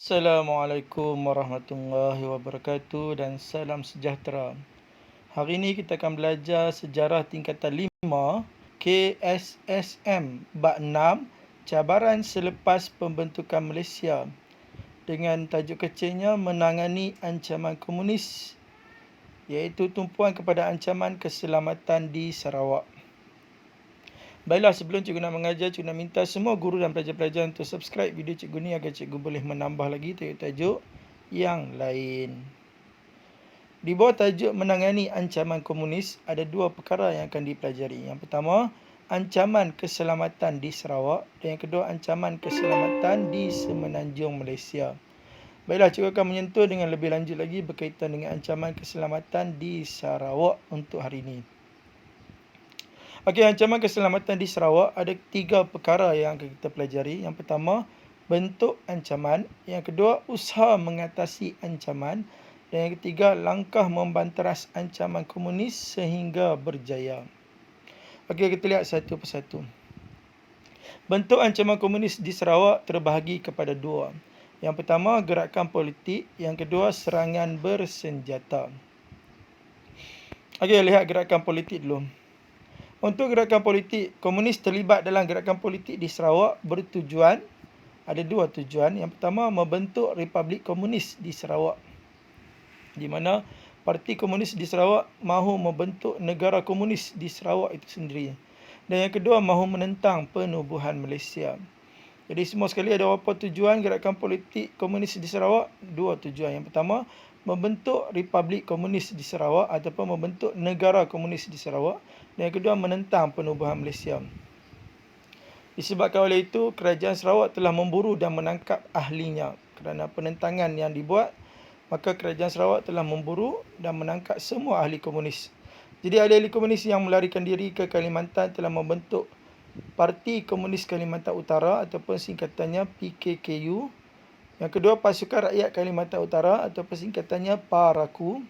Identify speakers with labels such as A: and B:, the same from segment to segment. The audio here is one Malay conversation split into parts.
A: Assalamualaikum warahmatullahi wabarakatuh dan salam sejahtera. Hari ini kita akan belajar sejarah tingkatan 5 KSSM Bab 6 Cabaran selepas pembentukan Malaysia dengan tajuk kecilnya menangani ancaman komunis, iaitu tumpuan kepada ancaman keselamatan di Sarawak. Baiklah, sebelum cikgu nak mengajar, cikgu nak minta semua guru dan pelajar-pelajar untuk subscribe video cikgu ni agar cikgu boleh menambah lagi tajuk-tajuk yang lain. Di bawah tajuk menangani ancaman komunis, ada dua perkara yang akan dipelajari. Yang pertama, ancaman keselamatan di Sarawak, dan yang kedua, ancaman keselamatan di Semenanjung Malaysia. Baiklah, cikgu akan menyentuh dengan lebih lanjut lagi berkaitan dengan ancaman keselamatan di Sarawak untuk hari ini. Okey, ancaman keselamatan di Sarawak ada 3 perkara yang akan kita pelajari. Yang pertama, bentuk ancaman. Yang kedua, usaha mengatasi ancaman. Dan yang ketiga, langkah membanteras ancaman komunis sehingga berjaya. Okey, kita lihat satu persatu. Bentuk ancaman komunis di Sarawak terbahagi kepada 2. Yang pertama, gerakan politik. Yang kedua, serangan bersenjata. Okey, lihat gerakan politik dulu. Untuk gerakan politik, komunis terlibat dalam gerakan politik di Sarawak bertujuan, ada 2 tujuan. Yang pertama, membentuk Republik Komunis di Sarawak, di mana Parti Komunis di Sarawak mahu membentuk negara komunis di Sarawak itu sendiri. Dan yang kedua, mahu menentang penubuhan Malaysia. Jadi semua sekali ada apa tujuan gerakan politik komunis di Sarawak? 2 tujuan. Yang pertama, membentuk Republik Komunis di Sarawak ataupun membentuk negara komunis di Sarawak. Dan yang kedua, menentang penubuhan Malaysia. Disebabkan oleh itu, kerajaan Sarawak telah memburu dan menangkap ahlinya. Kerana penentangan yang dibuat, maka kerajaan Sarawak telah memburu dan menangkap semua ahli komunis. Jadi ahli-ahli komunis yang melarikan diri ke Kalimantan telah membentuk Parti Komunis Kalimantan Utara ataupun singkatannya PKKU. Yang kedua, Pasukan Rakyat Kalimantan Utara ataupun singkatannya PARAKU.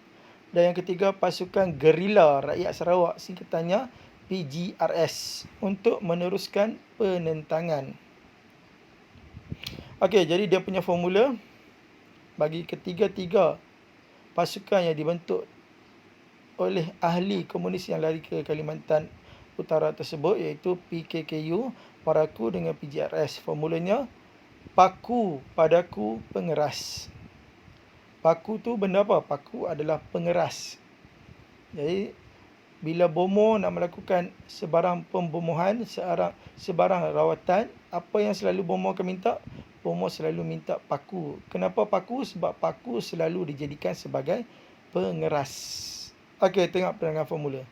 A: Dan yang ketiga, Pasukan Gerila Rakyat Sarawak, singkatannya PGRS, untuk meneruskan penentangan. Okey, jadi dia punya formula bagi ketiga-tiga pasukan yang dibentuk oleh ahli komunis yang lari ke Kalimantan Utara tersebut, iaitu PKKU, PARAKU dengan PGRS. Formulanya, paku padaku pengeras. Paku tu benda apa? Paku adalah pengeras. Jadi, bila bomoh nak melakukan sebarang pembomohan, sebarang rawatan, apa yang selalu bomoh akan minta? Bomoh selalu minta paku. Kenapa paku? Sebab paku selalu dijadikan sebagai pengeras. Okey, tengok penerangan formula.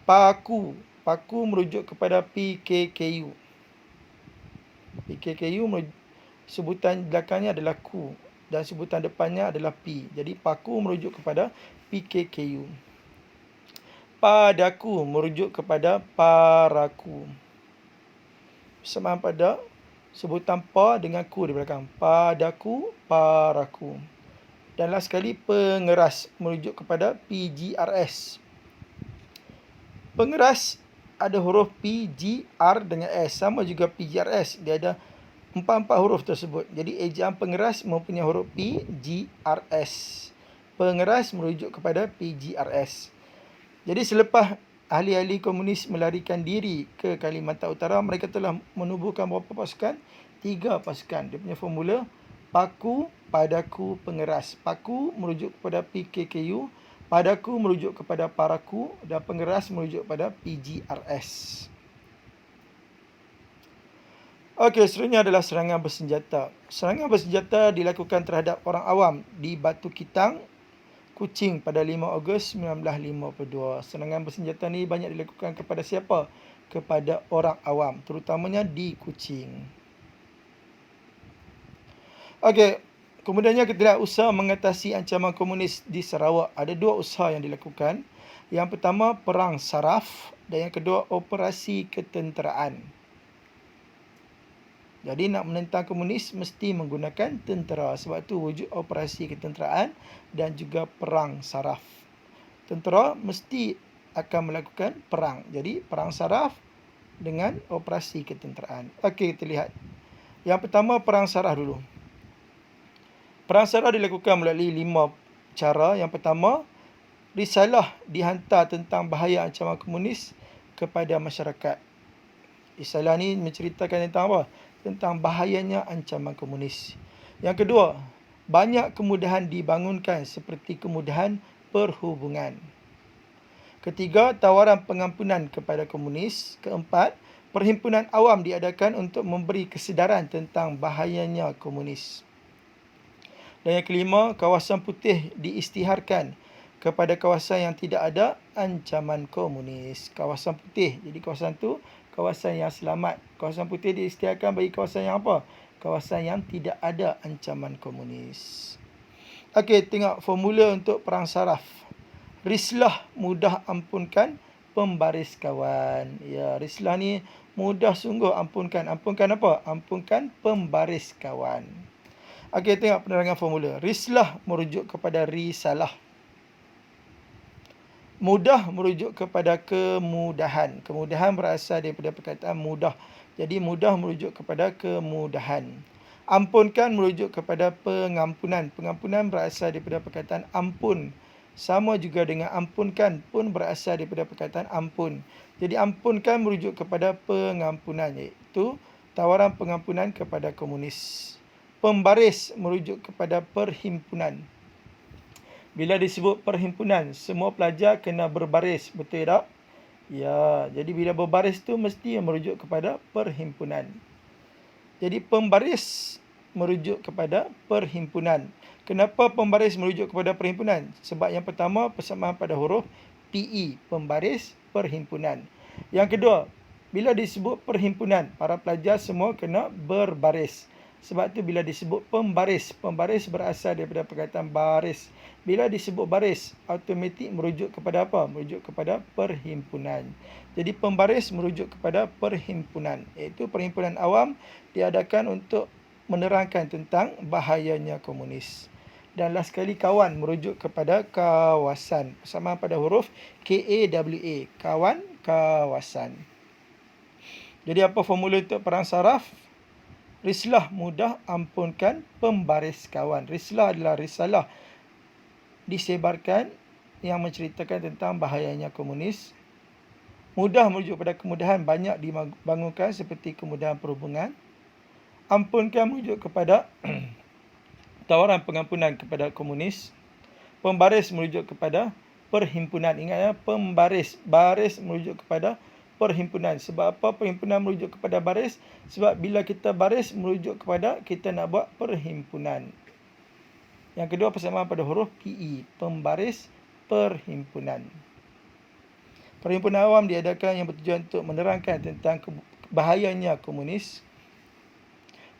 A: Paku. Paku merujuk kepada PKKU. PKKU sebutan belakangnya adalah Ku dan sebutan depannya adalah P. Jadi paku merujuk kepada PKKU. Padaku merujuk kepada PARAKU. Persamaan pada sebutan pa dengan ku di belakang. Padaku, PARAKU. Dan last sekali, pengeras merujuk kepada PGRS. Pengeras ada huruf P, G, R dengan S. Sama juga PGRS. Dia ada 4 huruf tersebut. Jadi ejaan pengeras mempunyai huruf P, G, R, S. Pengeras merujuk kepada PGRS. Jadi selepas ahli-ahli komunis melarikan diri ke Kalimantan Utara, mereka telah menubuhkan berapa pasukan? 3 pasukan. Dia punya formula, paku, padaku, pengeras. Paku merujuk kepada PKKU, padaku merujuk kepada PARAKU, dan pengeras merujuk kepada PGRS. Okey, seterusnya adalah serangan bersenjata. Serangan bersenjata dilakukan terhadap orang awam di Batu Kitang, Kuching pada 5 Ogos 1952. Serangan bersenjata ni banyak dilakukan kepada siapa? Kepada orang awam, terutamanya di Kuching. Okey, kemudiannya kita lihat usaha mengatasi ancaman komunis di Sarawak. Ada 2 usaha yang dilakukan. Yang pertama, perang saraf, dan yang kedua, operasi ketenteraan. Jadi nak menentang komunis mesti menggunakan tentera. Sebab itu wujud operasi ketenteraan dan juga perang saraf. Tentera mesti akan melakukan perang. Jadi perang saraf dengan operasi ketenteraan. Okey, kita lihat. Yang pertama, perang saraf dulu. Perang saraf dilakukan melalui 5 cara. Yang pertama, risalah dihantar tentang bahaya ancaman komunis kepada masyarakat. Risalah ni menceritakan tentang apa? Tentang bahayanya ancaman komunis. Yang kedua, banyak kemudahan dibangunkan seperti kemudahan perhubungan. Ketiga, tawaran pengampunan kepada komunis. Keempat, perhimpunan awam diadakan untuk memberi kesedaran tentang bahayanya komunis. Dan yang kelima, kawasan putih diisytiharkan kepada kawasan yang tidak ada ancaman komunis. Kawasan putih. Jadi kawasan tu kawasan yang selamat. Kawasan putih diisytiharkan bagi kawasan yang apa? Kawasan yang tidak ada ancaman komunis. Okey, tengok formula untuk perang saraf. Rislah mudah ampunkan pembaris kawan. Ya, rislah ni mudah sungguh ampunkan. Ampunkan apa? Ampunkan pembaris kawan. Okey, tengok penerangan formula. Rislah merujuk kepada risalah. Mudah merujuk kepada kemudahan. Kemudahan berasal daripada perkataan mudah. Jadi mudah merujuk kepada kemudahan. Ampunkan merujuk kepada pengampunan. Pengampunan berasal daripada perkataan ampun. Sama juga dengan ampunkan pun berasal daripada perkataan ampun. Jadi ampunkan merujuk kepada pengampunan, iaitu tawaran pengampunan kepada komunis. Pembaris merujuk kepada perhimpunan. Bila disebut perhimpunan, semua pelajar kena berbaris, betul tak? Ya, jadi bila berbaris tu mesti merujuk kepada perhimpunan. Jadi pembaris merujuk kepada perhimpunan. Kenapa pembaris merujuk kepada perhimpunan? Sebab yang pertama, persamaan pada huruf PE, pembaris, perhimpunan. Yang kedua, bila disebut perhimpunan, para pelajar semua kena berbaris. Sebab tu bila disebut pembaris, pembaris berasal daripada perkataan baris. Bila disebut baris, automatik merujuk kepada apa? Merujuk kepada perhimpunan. Jadi pembaris merujuk kepada perhimpunan, iaitu perhimpunan awam diadakan untuk menerangkan tentang bahayanya komunis. Dan last sekali, kawan merujuk kepada kawasan. Persamaan pada huruf KAWA, kawan, kawasan. Jadi apa formula untuk perang saraf? Rislah mudah ampunkan pembaris kawan. Rislah adalah risalah disebarkan yang menceritakan tentang bahayanya komunis. Mudah merujuk pada kemudahan, banyak dibangunkan seperti kemudahan perhubungan. Ampunkan merujuk kepada tawaran pengampunan kepada komunis. Pembaris merujuk kepada perhimpunan. Ingat ya, pembaris. Baris merujuk kepada perhimpunan. Sebab apa perhimpunan merujuk kepada baris? Sebab bila kita baris merujuk kepada kita nak buat perhimpunan. Yang kedua, persamaan pada huruf PE, pembaris, perhimpunan. Perhimpunan awam diadakan yang bertujuan untuk menerangkan tentang bahayanya komunis.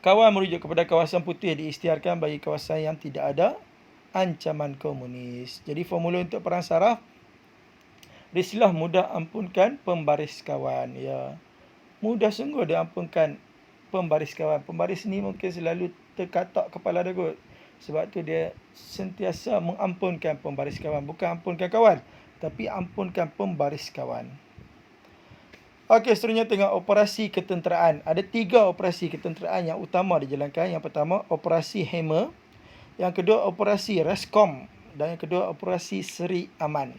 A: Kawan merujuk kepada kawasan putih diisytiharkan bagi kawasan yang tidak ada ancaman komunis. Jadi formula untuk perang saraf, rislah mudah ampunkan pembaris kawan. Ya, mudah sungguh dia ampunkan pembaris kawan. Pembaris ni mungkin selalu terkatak kepala dia kot. Sebab tu dia sentiasa mengampunkan pembaris kawan. Bukan ampunkan kawan, tapi ampunkan pembaris kawan. Okey, seterusnya tengok operasi ketenteraan. Ada 3 operasi ketenteraan yang utama dijalankan. Yang pertama, operasi Hammer. Yang kedua, operasi Rescom. Dan yang kedua, operasi Seri Aman.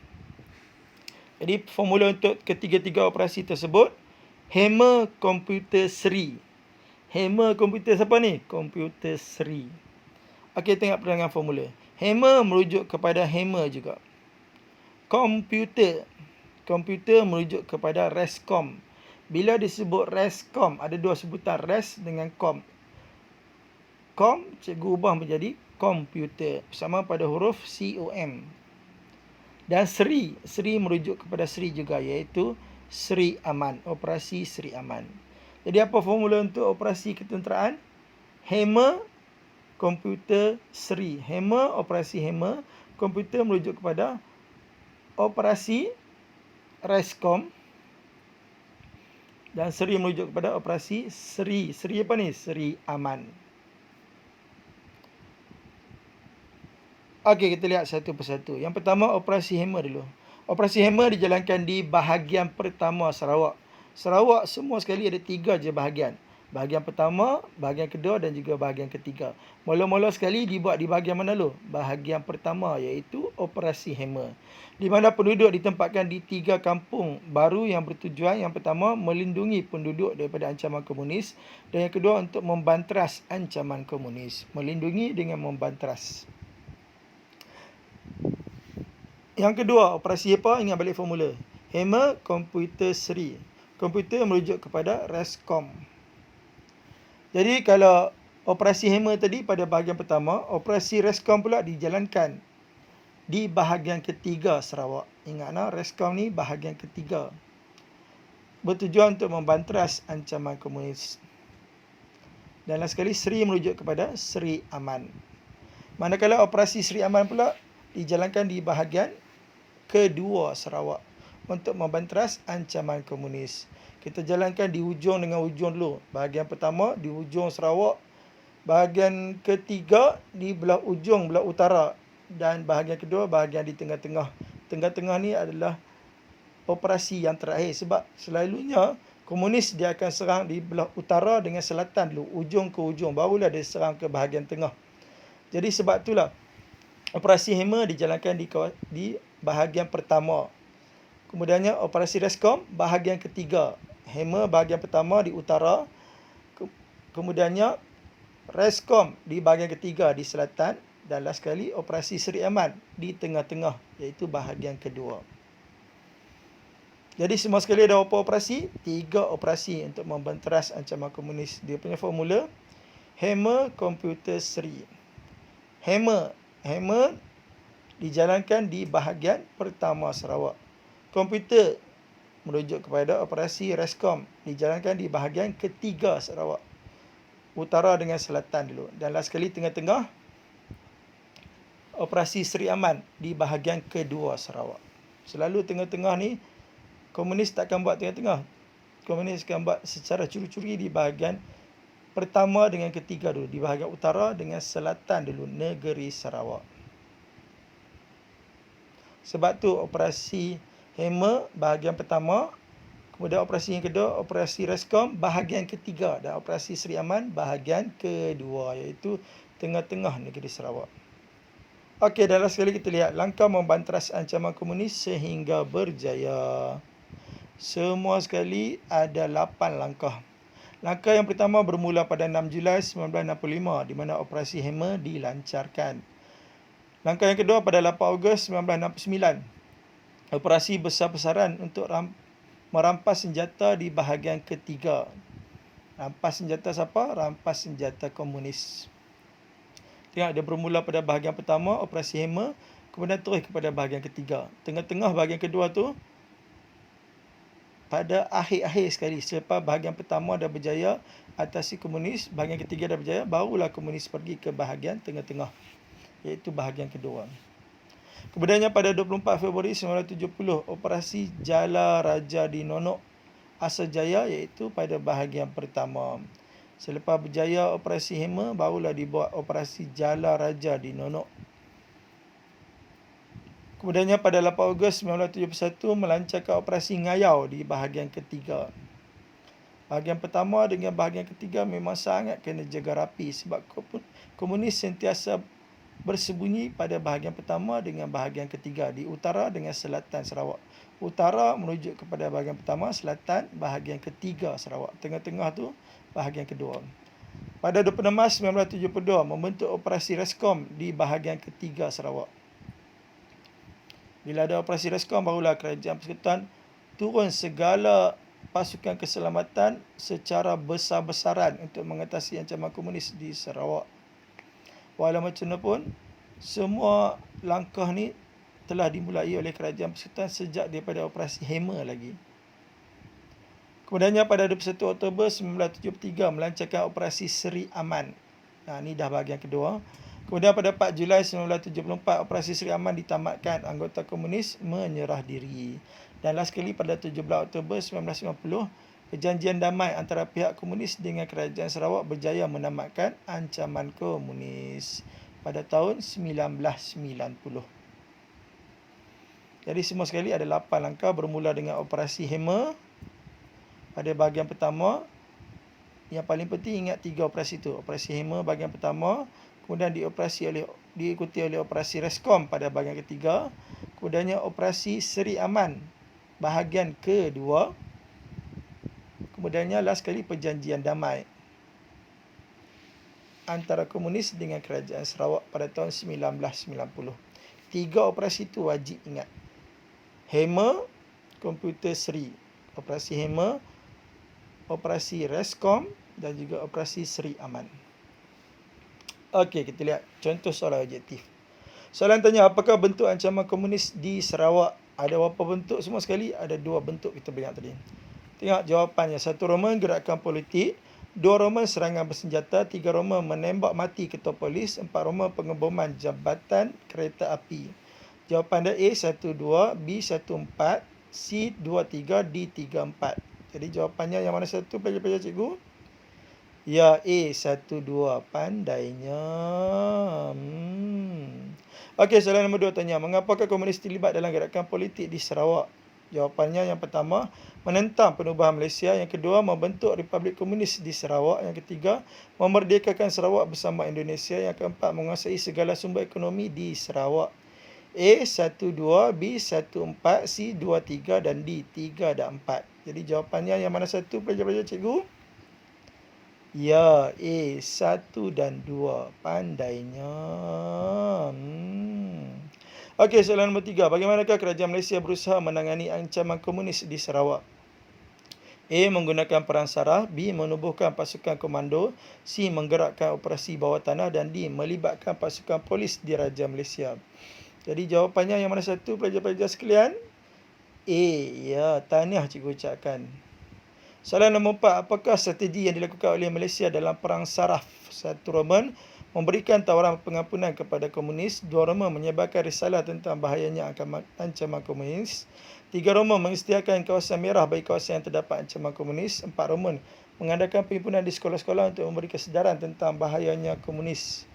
A: Jadi formula untuk ketiga-tiga operasi tersebut, Hammer komputer seri. Hammer komputer siapa ni? Komputer seri. Okey, tengok penerangan formula. Hammer merujuk kepada hammer juga. Komputer. Komputer merujuk kepada Rescom. Bila disebut Rescom, ada 2 sebutan, Res dengan Com. Com, cikgu ubah menjadi komputer. Sama pada huruf COM. Dan Seri. Seri merujuk kepada Seri juga, iaitu Seri Aman. Operasi Seri Aman. Jadi apa formula untuk operasi ketenteraan? Hammer, komputer Seri. Hammer, operasi Hammer. Komputer merujuk kepada operasi Rescom. Dan Seri merujuk kepada operasi Seri. Seri apa ni? Seri Aman. Okey, kita lihat satu persatu. Yang pertama, operasi Hammer dulu. Operasi Hammer dijalankan di bahagian pertama Sarawak. Sarawak semua sekali ada 3 je bahagian. Bahagian pertama, bahagian kedua dan juga bahagian ketiga. Mula-mula sekali dibuat di bahagian mana dulu? Bahagian pertama, iaitu operasi Hammer. Di mana penduduk ditempatkan di 3 kampung baru yang bertujuan yang pertama melindungi penduduk daripada ancaman komunis dan yang kedua untuk membanteras ancaman komunis. Melindungi dengan membanteras. Yang kedua, operasi apa? Ingat balik formula. Hammer, komputer seri. Komputer merujuk kepada Rescom. Jadi kalau operasi Hammer tadi pada bahagian pertama, operasi Rescom pula dijalankan di bahagian ketiga Sarawak. Ingatlah, Rescom ni bahagian ketiga. Bertujuan untuk membanteras ancaman komunis. Dan last sekali, Seri merujuk kepada Seri Aman. Manakala operasi Seri Aman pula dijalankan di bahagian kedua Sarawak untuk membanteras ancaman komunis. Kita jalankan di hujung dengan hujung dulu. Bahagian pertama di hujung Sarawak. Bahagian ketiga di belah ujung, belah utara. Dan bahagian kedua, bahagian di tengah-tengah. Tengah-tengah ni adalah operasi yang terakhir. Sebab selalunya komunis dia akan serang di belah utara dengan selatan dulu. Ujung ke ujung. Barulah dia serang ke bahagian tengah. Jadi sebab itulah operasi Hammer dijalankan di bahagian pertama. Kemudiannya operasi Rescom bahagian ketiga. Hammer bahagian pertama di utara. Kemudiannya Rescom di bahagian ketiga di selatan. Dan last sekali operasi Seri Aman di tengah-tengah, iaitu bahagian kedua. Jadi semua sekali ada berapa operasi? 3 operasi untuk membanteras ancaman komunis. Dia punya formula Hammer, komputer seri. Hammer dijalankan di bahagian pertama Sarawak. Komputer merujuk kepada operasi Rescom dijalankan di bahagian ketiga Sarawak. Utara dengan selatan dulu. Dan last sekali tengah-tengah operasi Seri Aman di bahagian kedua Sarawak. Selalu tengah-tengah ni komunis takkan buat tengah-tengah. Komunis akan buat secara curi-curi di bahagian pertama dengan ketiga dulu. Di bahagian utara dengan selatan dulu negeri Sarawak. Sebab tu operasi Hammer bahagian pertama, kemudian operasi yang kedua, operasi Rescom bahagian ketiga dan operasi Seri Aman bahagian kedua, iaitu tengah-tengah negeri Sarawak. Okey, dalam sekali kita lihat langkah membanteras ancaman komunis sehingga berjaya. Semua sekali ada 8 langkah. Langkah yang pertama bermula pada 6 Julai 1965 di mana operasi Hammer dilancarkan. Langkah yang kedua pada 8 Ogos 1969. Operasi besar-besaran untuk merampas senjata di bahagian ketiga. Rampas senjata siapa? Rampas senjata komunis. Tengok, dia bermula pada bahagian pertama, operasi Hammer, kemudian terus kepada bahagian ketiga. Tengah-tengah bahagian kedua tu, pada akhir-akhir sekali, selepas bahagian pertama dah berjaya atasi komunis, bahagian ketiga dah berjaya, barulah komunis pergi ke bahagian tengah-tengah, iaitu bahagian kedua. Kemudiannya pada 24 Februari 1970, operasi Jala Raja di Nonok asal jaya, iaitu pada bahagian pertama. Selepas berjaya operasi Hammer, barulah dibuat operasi Jala Raja di Nonok. Kemudiannya pada 8 Ogos 1971 melancarkan operasi Ngayau di bahagian ketiga. Bahagian pertama dengan bahagian ketiga memang sangat kena jaga rapi sebab komunis sentiasa bersembunyi pada bahagian pertama dengan bahagian ketiga di utara dengan selatan Sarawak. Utara merujuk kepada bahagian pertama, selatan bahagian ketiga Sarawak. Tengah-tengah tu bahagian kedua. Pada 26 Mac 1972 membentuk operasi Rescom di bahagian ketiga Sarawak. Bila ada operasi Rescom, barulah kerajaan persekutuan turun segala pasukan keselamatan secara besar-besaran untuk mengatasi ancaman komunis di Sarawak. Walau macam mana pun, semua langkah ni telah dimulai oleh kerajaan persekutuan sejak daripada operasi Hammer lagi. Kemudiannya pada 21 Oktober 1973 melancarkan operasi Seri Aman. Ini dah bahagian kedua. Kemudian pada 4 Julai 1974 operasi Seri Aman ditamatkan, anggota komunis menyerah diri. Dan last sekali pada 17 Oktober 1990, perjanjian damai antara pihak komunis dengan kerajaan Sarawak berjaya menamatkan ancaman komunis pada tahun 1990. Jadi semua sekali ada 8 langkah bermula dengan operasi Hammer pada bahagian pertama. Yang paling penting ingat 3 operasi tu. Operasi Hema bahagian pertama, kemudian diikuti oleh operasi Reskom pada bahagian ketiga, kemudiannya operasi Seri Aman bahagian kedua, kemudiannya last sekali perjanjian damai antara komunis dengan kerajaan Sarawak pada tahun 1990. 3 operasi tu wajib ingat. Hema, komputer Seri. Operasi Hema, operasi Reskom dan juga operasi Seri Aman. Okey, kita lihat contoh soalan objektif. Soalan tanya, apakah bentuk ancaman komunis di Sarawak? Ada berapa bentuk semua sekali? Ada 2 bentuk kita beri tadi. Tengok jawapannya. 1 Roma gerakan politik, 2 Roma serangan bersenjata, 3 Roma menembak mati ketua polis, 4 Roma pengeboman jabatan kereta api. Jawapan dia A 12, B 14, C 23, D 34. Jadi jawapannya yang mana satu pelajar-pelajar cikgu? Ya, A 12, pandainya. Okey, soalan nombor 2 tanya, mengapakah komunis terlibat dalam gerakan politik di Sarawak? Jawapannya yang pertama, menentang penubuhan Malaysia. Yang kedua, membentuk Republik Komunis di Sarawak. Yang ketiga, memerdekakan Sarawak bersama Indonesia. Yang keempat, menguasai segala sumber ekonomi di Sarawak. A 12, B 14, C 23 dan D 3 dan 4. Jadi jawapannya yang mana satu pelajar-pelajar cikgu? Ya, A 1 dan 2. Pandainya. Okey, soalan nombor 3. Bagaimanakah kerajaan Malaysia berusaha menangani ancaman komunis di Sarawak? A. Menggunakan perang saraf. B. Menubuhkan pasukan komando. C. Menggerakkan operasi bawah tanah. Dan D. Melibatkan pasukan polis di Raja Malaysia. Jadi jawapannya yang mana satu pelajar-pelajar sekalian? A. Ya, tahniah cikgu ucapkan. Soalan nombor 4. Apakah strategi yang dilakukan oleh Malaysia dalam perang saraf? 1 Roman memberikan tawaran pengampunan kepada komunis. 2 Roma menyebarkan risalah tentang bahayanya ancaman komunis. 3 Roma mengisytiharkan kawasan merah bagi kawasan yang terdapat ancaman komunis. 4 Roma mengadakan perhimpunan di sekolah-sekolah untuk memberi kesedaran tentang bahayanya komunis.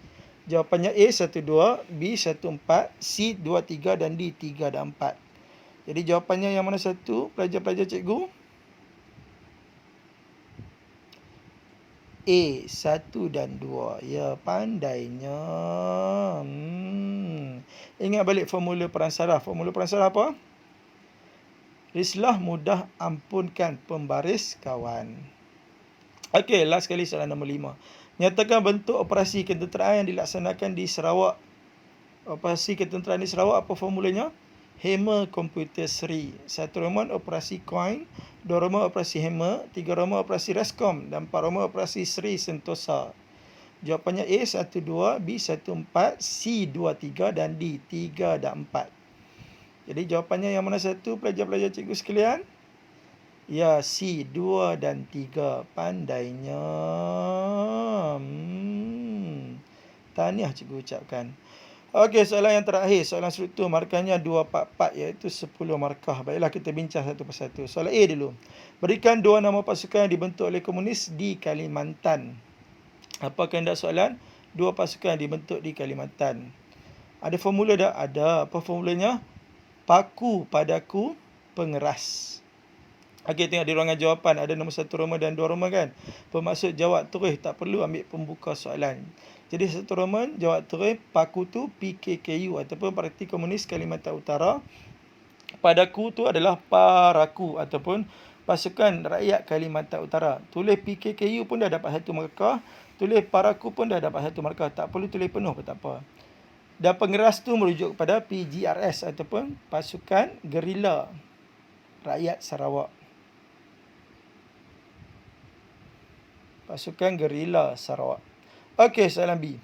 A: Jawapannya A 12, B 14, C 23 dan D 3 dan 4. Jadi jawapannya yang mana satu pelajar-pelajar cikgu? A 1 dan 2. Ya, pandainya. Ingat balik formula perang saraf. Formula perang saraf apa? Rislah mudah, ampunkan pembaris kawan. Okey, last sekali soalan nombor 5. Nyatakan bentuk operasi ketenteraan yang dilaksanakan di Sarawak. Operasi ketenteraan di Sarawak apa formulanya? Hema komputer Seri. 1 Roma operasi Coin, 2 Roma operasi Hema, 3 Roma operasi Reskom dan 4 Roma operasi Seri Sentosa. Jawapannya A 12, B 14, C 23 dan D 3 dan 4. Jadi jawapannya yang mana satu pelajar-pelajar cikgu sekalian? Ya, C 2 dan 3. Pandainya. Tahniah cikgu ucapkan. Okey, soalan yang terakhir. Soalan struktur markahnya 244 iaitu 10 markah. Baiklah kita bincang satu persatu. Soalan A dulu. Berikan 2 nama pasukan yang dibentuk oleh komunis di Kalimantan. Apa kehendak soalan? 2 pasukan yang dibentuk di Kalimantan. Ada formula tak? Ada. Apa formulanya? Paku padaku pengeras. Okey, tengok di ruangan jawapan. Ada nombor 1 Roma dan 2 Roma kan? Bermaksud jawab terus. Tak perlu ambil pembuka soalan. Jadi 1 Roma jawab terus. Paku tu PKKU ataupun Parti Komunis Kalimantan Utara. Padaku tu adalah Paraku ataupun Pasukan Rakyat Kalimantan Utara. Tulis PKKU pun dah dapat 1 markah. Tulis Paraku pun dah dapat 1 markah. Tak perlu tulis penuh pun tak apa. Dan pengeras tu merujuk kepada PGRS ataupun Pasukan Gerila Rakyat Sarawak. Pasukan Gerila Sarawak. Okey, soalan B.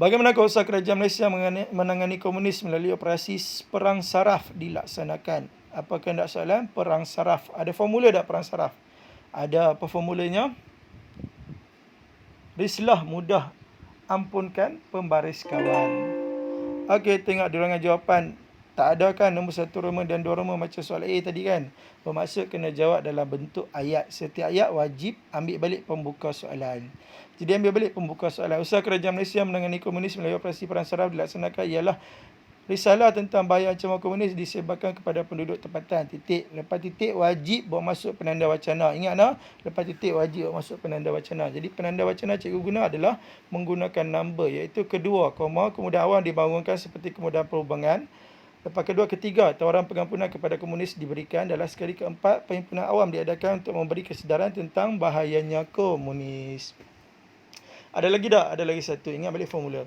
A: Bagaimana usaha kerajaan Malaysia menangani komunis melalui operasi perang saraf dilaksanakan? Apa kehendak soalan? Perang saraf. Ada formula tak perang saraf? Ada. Apa formulanya? Rislah mudah, ampunkan pembaris kawan. Okey, tengok di ruangan jawapan. Tak ada kan nombor 1 Roma dan 2 Roma macam soalan A tadi kan? Bermaksud kena jawab dalam bentuk ayat. Setiap ayat wajib ambil balik pembuka soalan. Jadi ambil balik pembuka soalan. Usaha kerajaan Malaysia menangani komunis melalui operasi perang saraf dilaksanakan ialah Risalah tentang bahaya ancaman komunis disebarkan kepada penduduk tempatan. Titik. Lepas titik wajib bawa masuk penanda wacana. Ingat nah, lepas titik wajib bawa masuk penanda wacana. Jadi penanda wacana cikgu guna adalah menggunakan number, iaitu kedua, koma, kemudahan awam dibangunkan seperti kemudahan perhubungan. Lepas kedua, ketiga, tawaran pengampunan kepada komunis diberikan. Dalam sekali keempat, perhimpunan awam diadakan untuk memberi kesedaran tentang bahayanya komunis. Ada lagi tak? Ada lagi satu. Ingat balik formula.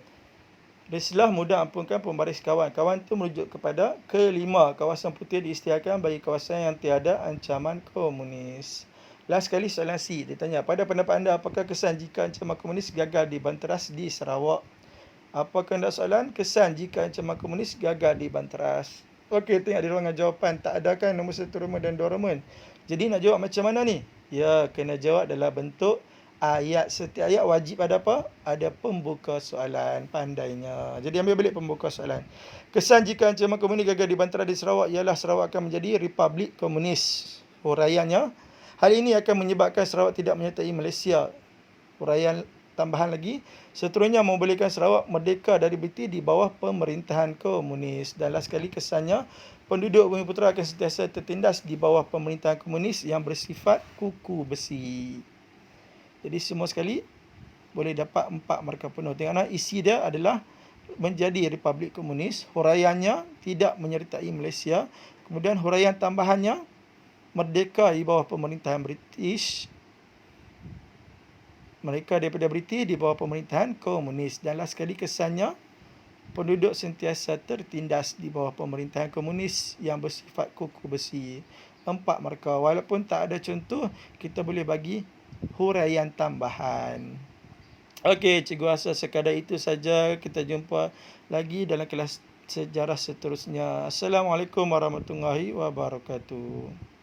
A: Risalah mudah ampunkan pembaris kawan. Kawan itu merujuk kepada kelima. Kawasan putih diisytiharkan bagi kawasan yang tiada ancaman komunis. Last sekali soalan C. Dia tanya, pada pendapat anda, apakah kesan jika ancaman komunis gagal dibanteras di Sarawak? Apa kehendak soalan? Kesan jika ancaman komunis gagal dibanteras. Okey, tengok di ruangan jawapan. Tak ada kan nombor 1 Roman dan 2 Roman. Jadi nak jawab macam mana ni? Ya, kena jawab dalam bentuk ayat. Setiap ayat wajib ada apa? Ada pembuka soalan. Pandainya. Jadi ambil balik pembuka soalan. Kesan jika ancaman komunis gagal dibanteras di Sarawak ialah Sarawak akan menjadi Republik Komunis. Huraiannya, hal ini akan menyebabkan Sarawak tidak menyertai Malaysia. Huraian tambahan lagi, seterusnya membolehkan Sarawak merdeka dari British di bawah pemerintahan komunis. Dan last sekali kesannya, penduduk Bumiputera akan sentiasa tertindas di bawah pemerintahan komunis yang bersifat kuku besi. Jadi semua sekali boleh dapat 4 markah penuh. Tengoklah, isi dia adalah menjadi Republik Komunis, huraiannya tidak menyertai Malaysia, kemudian huraian tambahannya merdeka di bawah pemerintahan British, mereka daripada British di bawah pemerintahan komunis. Dan last sekali kesannya, penduduk sentiasa tertindas di bawah pemerintahan komunis yang bersifat kuku besi. 4 markah. Walaupun tak ada contoh, kita boleh bagi huraian tambahan. Okey, cikgu rasa sekadar itu saja. Kita jumpa lagi dalam kelas sejarah seterusnya. Assalamualaikum warahmatullahi wabarakatuh.